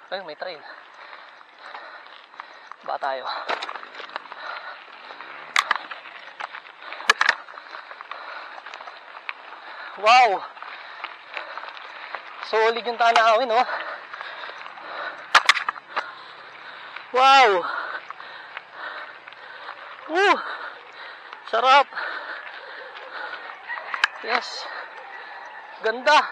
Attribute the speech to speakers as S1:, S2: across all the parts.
S1: Ayun, may trail. Ba tayo? Wow! Solid yung tanawin, oh. Wow! Sarap! Yes! Ganda!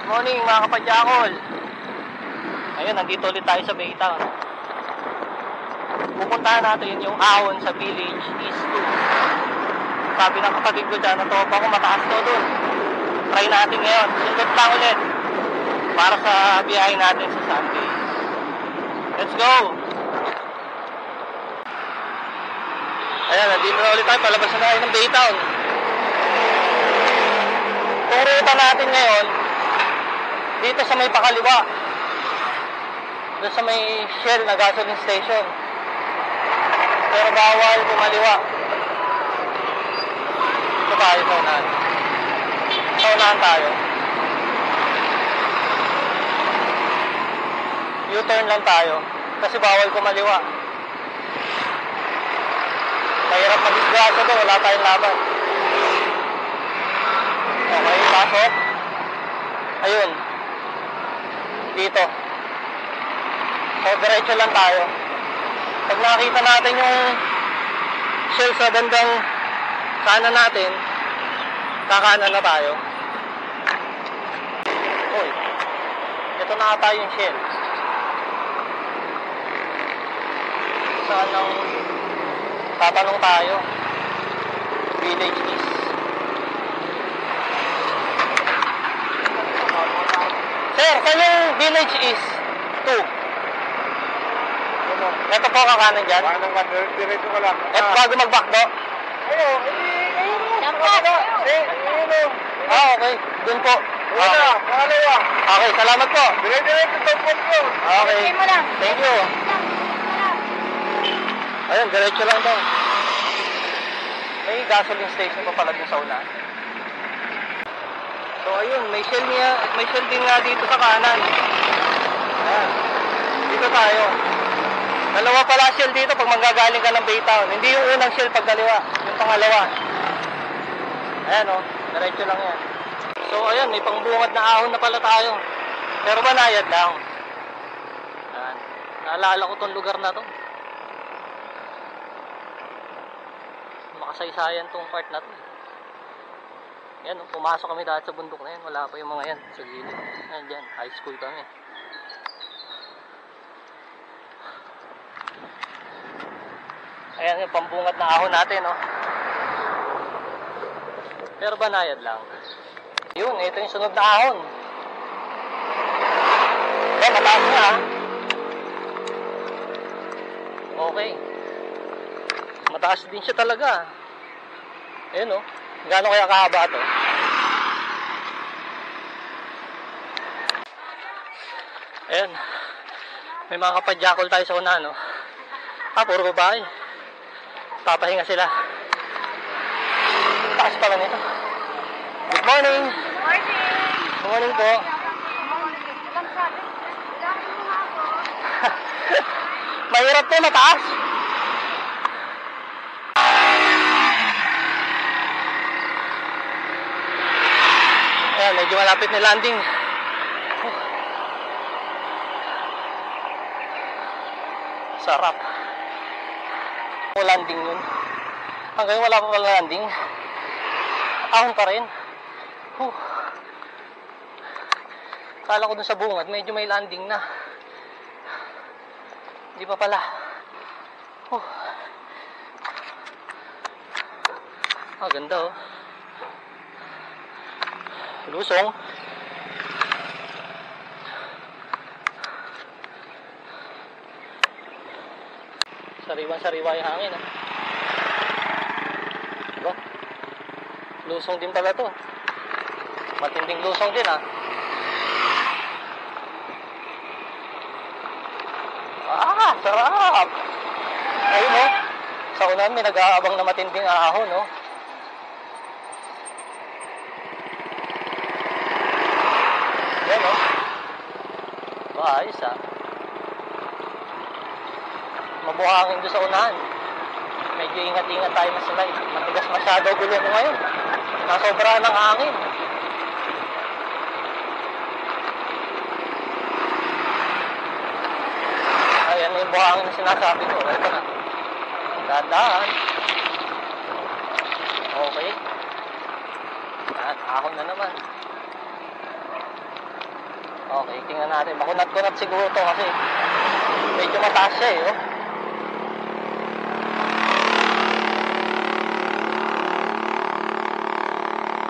S1: Morning mga kapadyacool. Ayun, nandito ulit tayo sa Baytown. Pupuntahan natin yung ahon sa village is 2. Sabi ng kapatid ko dyan, natopa ko mataas to dun. Try natin ngayon, sundot lang ulit para sa biyahe natin sa Sunday. Let's go! Ayan, nandito na ulit tayo, palabas na tayo ng Baytown. Kung ruta natin ngayon dito sa may pakaliwa, doon sa may Shell na gasoline station, pero bawal bumaliwa. Ito tayo sa unahan. Sa unahan tayo. U-turn lang tayo kasi bawal kumaliwa. Mahirap mag-disgrasya doon, wala tayong laban. Okay, pasok. Ayun, dito. So, diretso lang tayo. Pag nakita natin yung Shell sa bandang kanan natin, kakanan na tayo. Uy, ito na ata yung Shell. Saan ang tatanong tayo? Village is. Sir, saan yung village is 2? Ito po kakanan dyan? Kakanan ka, diretso ka lang. Ito bago mag-backdo? Ayun, okay, dun po. Una, pangalawa. Okay, salamat po. Diretso tungkol po. Okay, thank you. Ayun, diretso lang daw. May gasoline station pa pala dun sa una. So ayun, may shell din nga dito sa kanan. Ayan. Dito tayo. Dalawa pala shell dito pag manggagaling ka ng Baytown. Hindi yung unang shell pag dalawa, yung pangalawa. Ayan oh, diretso lang yan. So ayan, may pangbungad na ahon na pala tayo. Pero banayad lang. Ayan. Naalala ko tong lugar na to. Makasaysayan tong part na to. Yan, pumasok kami dahil sa bundok na yan. Wala pa yung mga yan sa gilid. Ayan dyan, high school kami. Ayan yung pambungat na ahon natin, no? Pero banayad lang. Yun, ito yung sunod na ahon. Ayan, mataas nga, ha? Okay. Mataas din siya talaga. Ayan, no? Gaano kaya kahaba ito? Ayan. May mga kapadyacool tayo sa una, no? Puro babae. Papahinga sila. Taas pala nito. Good morning. Good morning po. Mahirap to, mataas. Ayan, medyo malapit na landing. Sarap. Landing yun. Hanggang wala pa pala landing. Ahon pa rin. Kala ko dun sa bungad, medyo may landing na. Hindi pa pala. Ah, ganda oh. Lusong. Sariwan-sariwa yung hangin ah. Diba? Lusong din pala to. Matinding lusong din ah. Ah, sarap! Ayun oh. Sa unahan may nag-aabang na matinding ahon oh. Yan oh. Ayos ah. Mabuhangin doon sa unahan. Medyo ingat-ingat tayo masalay. Matigas masyado gulo mo ngayon. Nasobrahan ng hangin. Ayan na yung buhangin na sinasabi ko. Ito na. Dadaan. Okay. At ahon na naman. Okay, tingnan natin. Makunat-kunat siguro to kasi medyo mataas siya eh. Oh.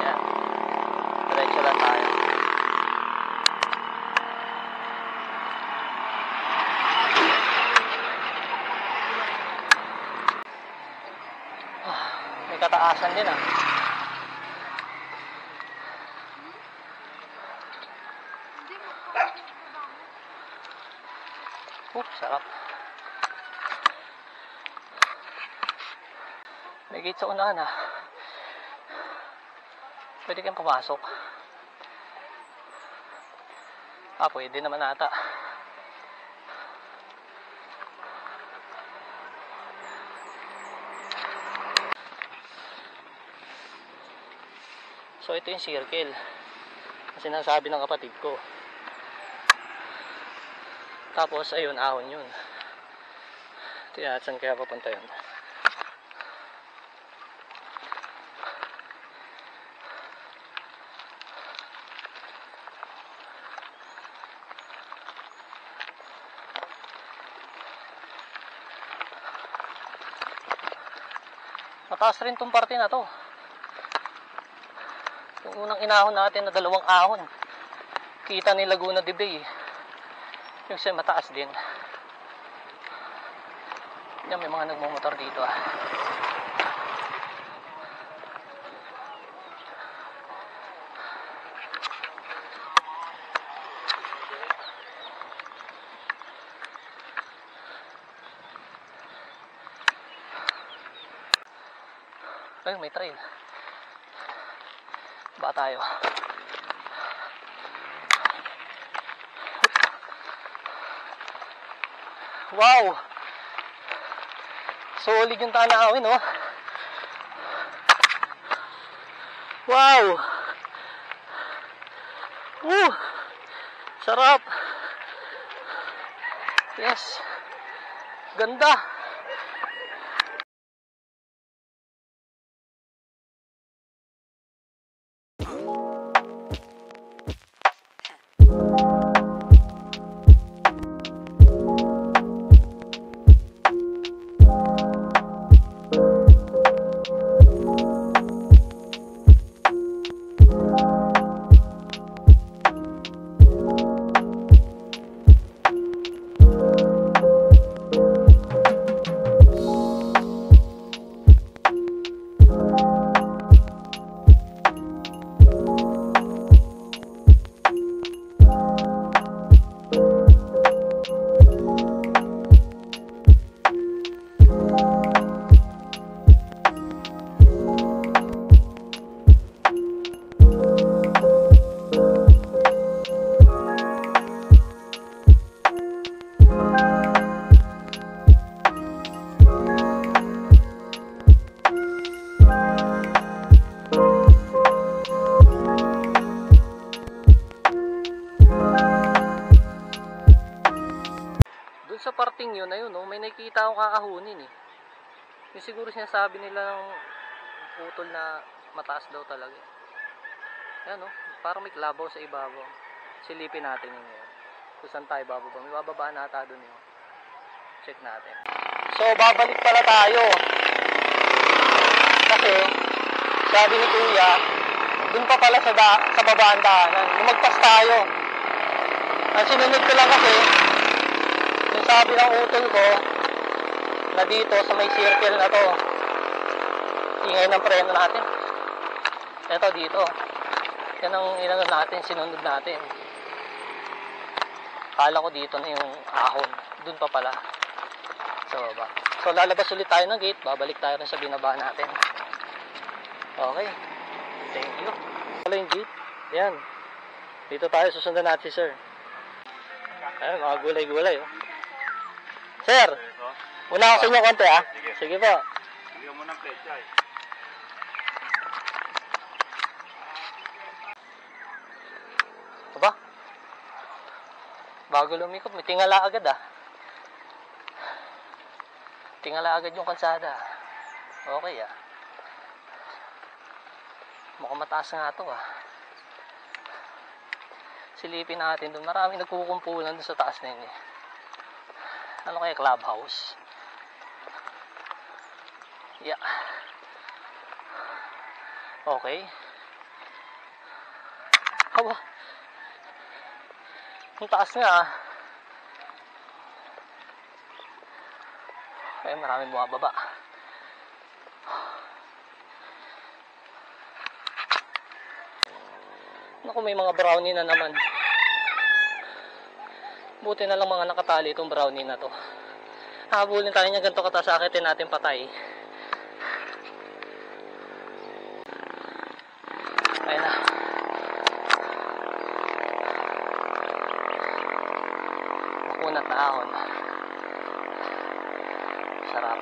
S1: Yan. Diretso lang tayo. May kataasan din ah. Sarap. May gate sa unahan ah. Pwede kang pumasok. Ah, pwede naman ata. So ito yung circle. Kasi nasabi ng kapatid ko. Tapos ayun, ahon yun. Tiyan, saan kaya papunta yun? Mataas rin tong parte na to. Yung unang inahon natin na 2 ahon. Kita ni Laguna de Bay. Yung siya mataas din. Yan, may mga nagmumotor dito ah. Ayun, may trail. Ba tayo? Wow! Solid yung tanawin, oh. Wow! Sarap! Yes! Ganda! Sa parting yun, ayun, no, may nakikita akong kakahunin eh. Yung siguro sinasabi nila ng putol na mataas daw talaga. Ayan, no, parang may klabaw sa ibabaw. Silipin natin yun ngayon. Kung saan tayo bababa. May bababaan nata doon yun. Check natin. So, babalik pala tayo. Kasi, sabi ni Kuya, dun pa pala sa babaan daanan. Lumagpas tayo. Ang sinunod ko lang kasi, yung sabi ng utol ko, na dito sa may circle na to, ingay ng preno natin. Ito dito. Yan ang inano natin, sinunod natin. Kala ko dito na yung ahon. Dun pa pala. Sa baba. So lalabas ulit tayo ng gate. Babalik tayo rin sa binaba natin. Okay. Thank you. Wala yung gate. Yan. Dito tayo, susundan natin si sir. Ayun, mga gulay-gulay. Oh. Sir, una ako sa inyo konti ah. Sige po.
S2: Bigyan mo ng pecha eh.
S1: Aba? Bago lumikot, may tingala agad ah. Tingala agad yung kalsada. Okay ah. Mukhang mataas nga ito ah. Silipin natin doon. Maraming nagkukumpulan doon sa taas na yun eh. Ano kaya clubhouse? Yeah. Okay. Aba. Ang taas nga ah. Kaya maraming bumababa. Naku, may mga brownie na naman. Buti na lang mga nakatali itong brownie na to. Habulin tayo niya ganito kataas, akitin natin patay. Ayun na. Makunat na ahon. Sarap.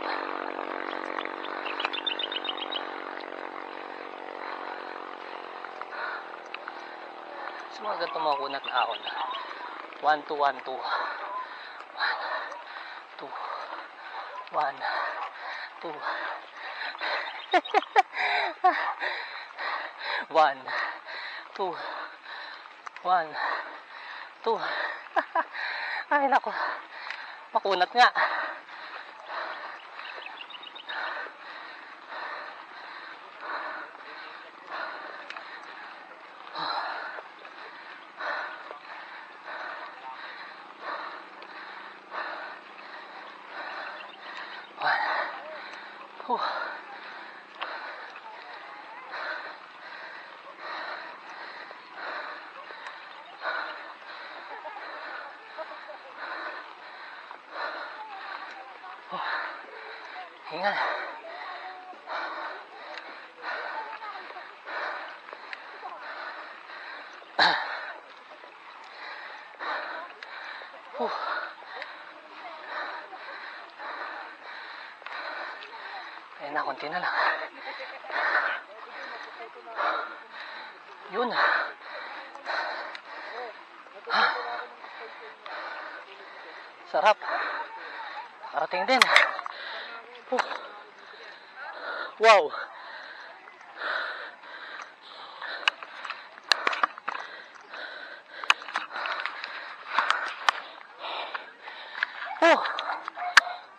S1: So mga ganito mga kunat na ahon. 1, 2, 1, 2. 1, 2. 1, 2. 1, 2. 1, 2. Ay nako. Makunat nga. Hinga. Ayun na, konti na lang. Yun. Sarap. Karating din. Wow.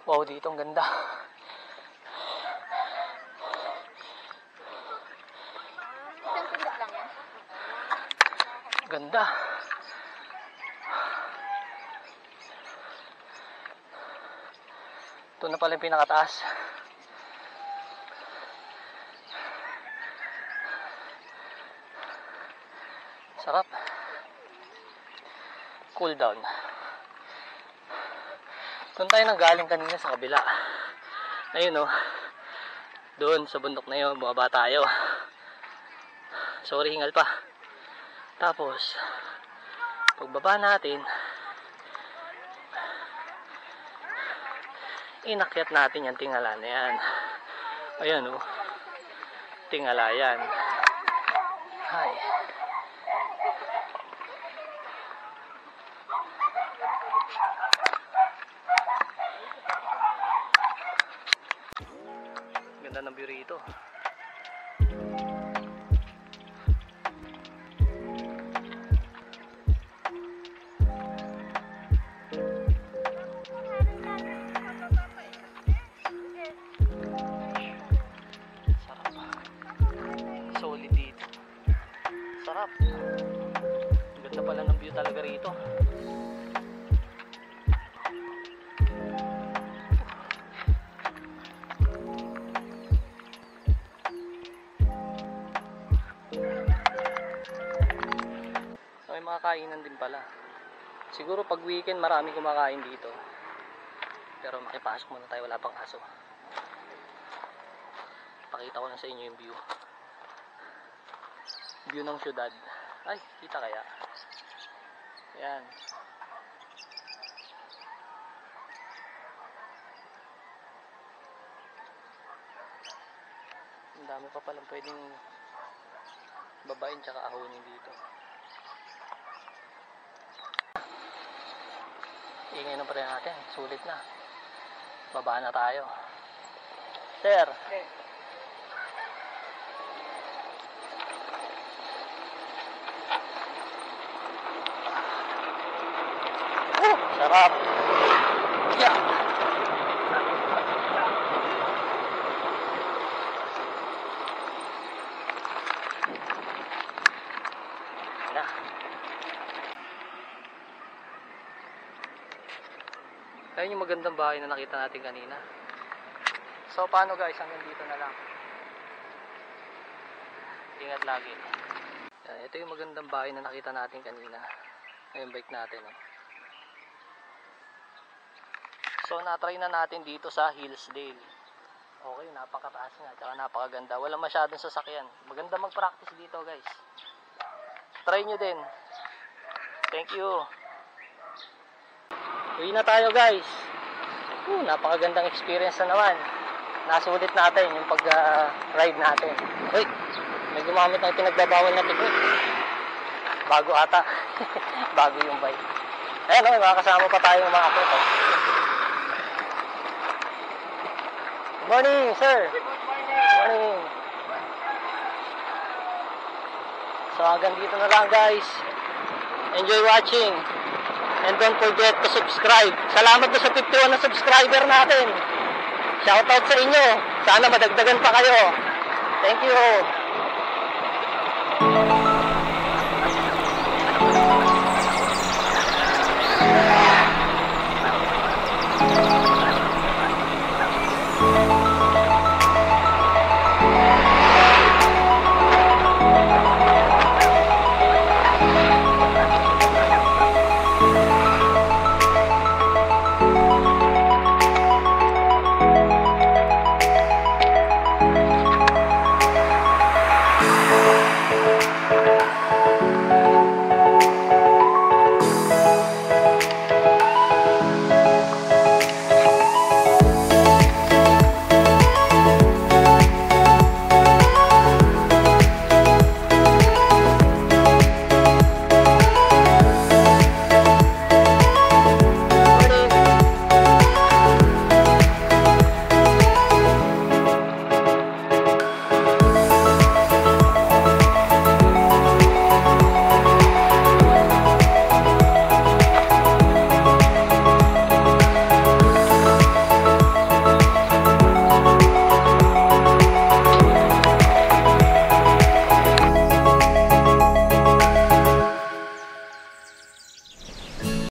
S1: Wow, dito ang ganda. Ganda. Ito na pala yung pinakataas. Sarap. Cool down. Doon tayo nanggaling kanina sa kabila. Ayun oh. Doon sa bundok na yun, bumaba tayo. Sorry, hingal pa. Tapos, pagbaba natin, inakyat natin yung tingala na yan. Ayan oh. Tingala yan. Hi. Ganda ng view rito. Sarap. talaga rito. So, may mga kainan din pala. Siguro pag weekend marami kumakain dito. Pero makipasok muna tayo, wala pang aso. Pakita ko lang sa inyo yung view. View ng syudad. Ay, kita kaya? Yan. Ang dami pa palang pwedeng babain tsaka ahonin dito. Ingay na pa rin natin. Sulit na. Baba na tayo. Sir. Okay. Sarap. Yeah. Na. Ayun yung magandang bahay na nakita natin kanina. So paano guys, hanggang dito na lang. Ingat lagi. Yan, ito yung magandang bahay na nakita natin kanina. Ayun bike natin. Oh. So na-try na natin dito sa Hillsdale. Okay, napakataas nga, tsaka napakaganda. Walang masyadong sasakyan. Maganda mag-practice dito guys. Try nyo din. Thank you. Uwi na tayo guys. Napakagandang experience na naman. Nasulit natin yung pag-ride natin. Uy, may gumamit ng pinagbabawal na technique. Bago ata. Bago yung bike. Ayan o, may mga kasama pa tayong mga aklito. Good morning, sir. Good morning. So hanggang dito na lang guys. Enjoy watching. And don't forget to subscribe. Salamat po sa 51 na subscriber natin. Shoutout sa inyo. Sana madagdagan pa kayo. Thank you.